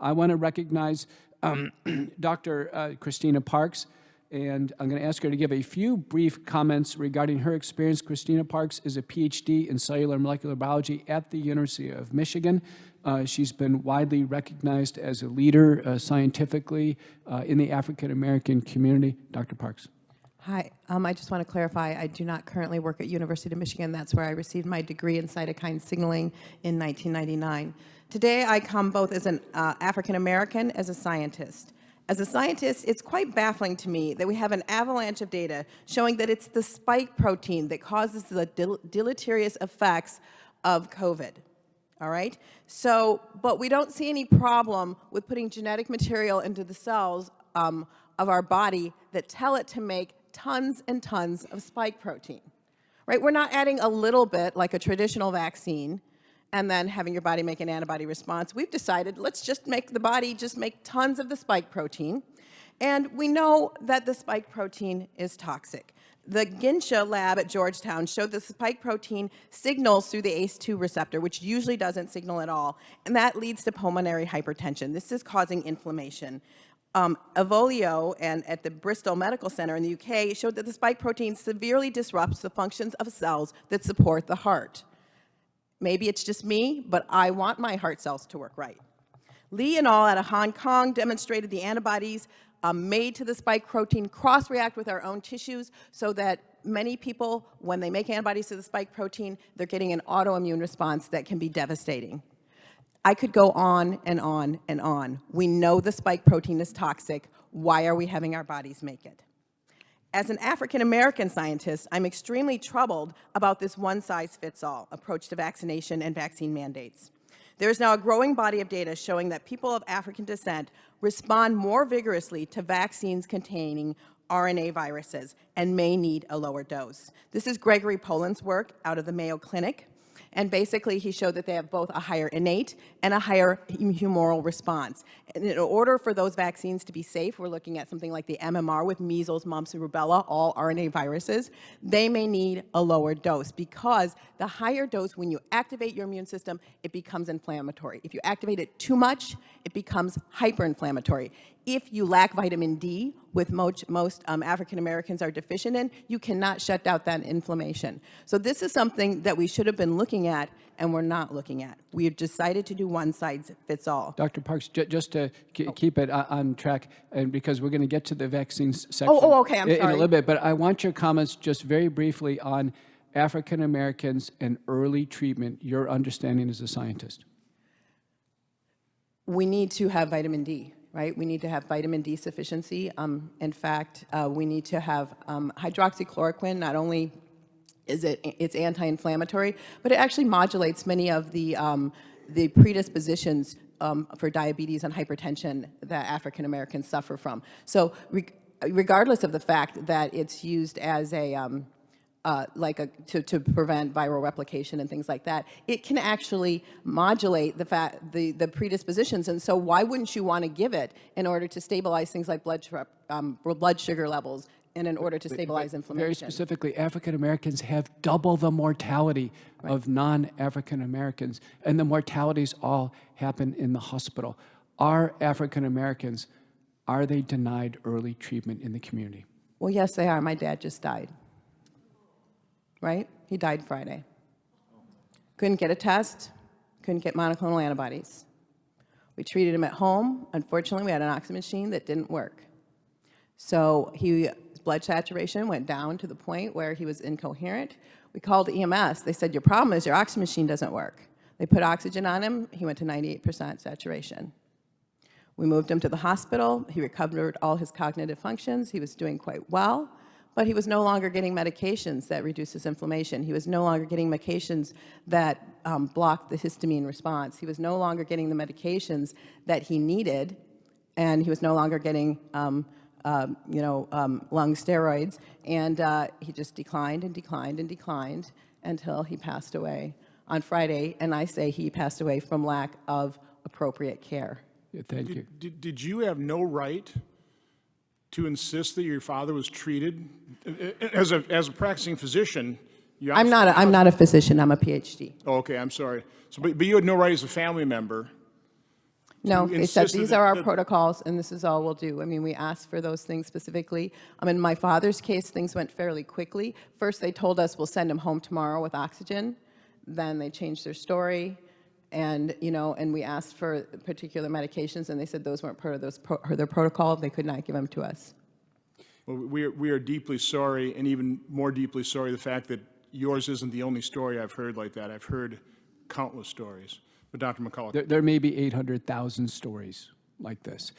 I want to recognize Dr. Christina Parks, and I'm going to ask her to give a few brief comments regarding her experience. Christina Parks is a PhD in cellular and molecular biology at the University of Michigan. She's been widely recognized as a leader scientifically in the African-American community. Dr. Parks. Hi, I just want to clarify, I do not currently work at University of Michigan. That's where I received my degree in cytokine signaling in 1999. Today, I come both as an African-American, as a scientist. As a scientist, it's quite baffling to me that we have an avalanche of data showing that it's the spike protein that causes the deleterious effects of COVID. All right? So, but we don't see any problem with putting genetic material into the cells of our body that tell it to make tons and tons of spike protein, right? We're not adding a little bit like a traditional vaccine and then having your body make an antibody response. We've decided, let's just make the body just make tons of the spike protein. And we know that the spike protein is toxic. The Ginsha lab at Georgetown showed the spike protein signals through the ACE2 receptor, which usually doesn't signal at all, and that leads to pulmonary hypertension. This is causing inflammation. Avolio and at the Bristol Medical Center in the UK showed that the spike protein severely disrupts the functions of cells that support the heart. Maybe it's just me, but I want my heart cells to work right. Lee et al. Out of Hong Kong demonstrated the antibodies made to the spike protein cross-react with our own tissues so that many people, when they make antibodies to the spike protein, they're getting an autoimmune response that can be devastating. I could go on and on and on. We know the spike protein is toxic. Why are we having our bodies make it? As an African-American scientist, I'm extremely troubled about this one-size-fits-all approach to vaccination and vaccine mandates. There is now a growing body of data showing that people of African descent respond more vigorously to vaccines containing RNA viruses and may need a lower dose. This is Gregory Poland's work out of the Mayo Clinic. And basically, he showed that they have both a higher innate and a higher humoral response. And in order for those vaccines to be safe, we're looking at something like the MMR with measles, mumps, and rubella, all RNA viruses. They may need a lower dose because the higher dose, when you activate your immune system, it becomes inflammatory. If you activate it too much, it becomes hyperinflammatory. If you lack vitamin D, which most African Americans are deficient in, you cannot shut down that inflammation. So this is something that we should have been looking at, and we're not looking at. We have decided to do one size fits all. Dr. Parks, just to keep it on track, and because we're going to get to the vaccines section okay, I'm sorry. in a little bit, but I want your comments just very briefly on African Americans and early treatment, your understanding as a scientist. We need to have vitamin D. Right? We need to have vitamin D sufficiency. In fact, we need to have hydroxychloroquine. Not only is it's anti-inflammatory, but it actually modulates many of the predispositions for diabetes and hypertension that African Americans suffer from. So regardless of the fact that it's used as a to prevent viral replication and things like that, it can actually modulate the predispositions. And so why wouldn't you want to give it in order to stabilize things like blood sugar levels and in order to stabilize inflammation? Very specifically, African Americans have double the mortality of non-African Americans, and the mortalities all happen in the hospital. Are African Americans, are they denied early treatment in the community? Well, yes, they are. My dad just died. Right? He died Friday. Couldn't get a test, couldn't get monoclonal antibodies. We treated him at home. Unfortunately, we had an oxygen machine that didn't work. So his blood saturation went down to the point where he was incoherent. We called EMS. They said, your problem is your oxygen machine doesn't work. They put oxygen on him. He went to 98% saturation. We moved him to the hospital. He recovered all his cognitive functions. He was doing quite well. But he was no longer getting medications that reduce his inflammation. He was no longer getting medications that blocked the histamine response. He was no longer getting the medications that he needed, and he was no longer getting lung steroids. And he just declined and declined and declined until he passed away on Friday. And I say he passed away from lack of appropriate care. Yeah, thank you. Did you have no right to insist that your father was treated as a practicing physician? I'm not a physician. I'm a PhD. Oh, okay, I'm sorry. So, but you had no right as a family member No, they said insist these that- are our that- protocols, and this is all we'll do. I mean, we asked for those things specifically. In my father's case, things went fairly quickly. First, they told us we'll send him home tomorrow with oxygen. Then they changed their story, and and we asked for particular medications, and they said those weren't part of their protocol. They could not give them to us. Well, we are deeply sorry, and even more deeply sorry the fact that yours isn't the only story I've heard like that. I've heard countless stories. But Dr. McCullough. There may be 800,000 stories like this.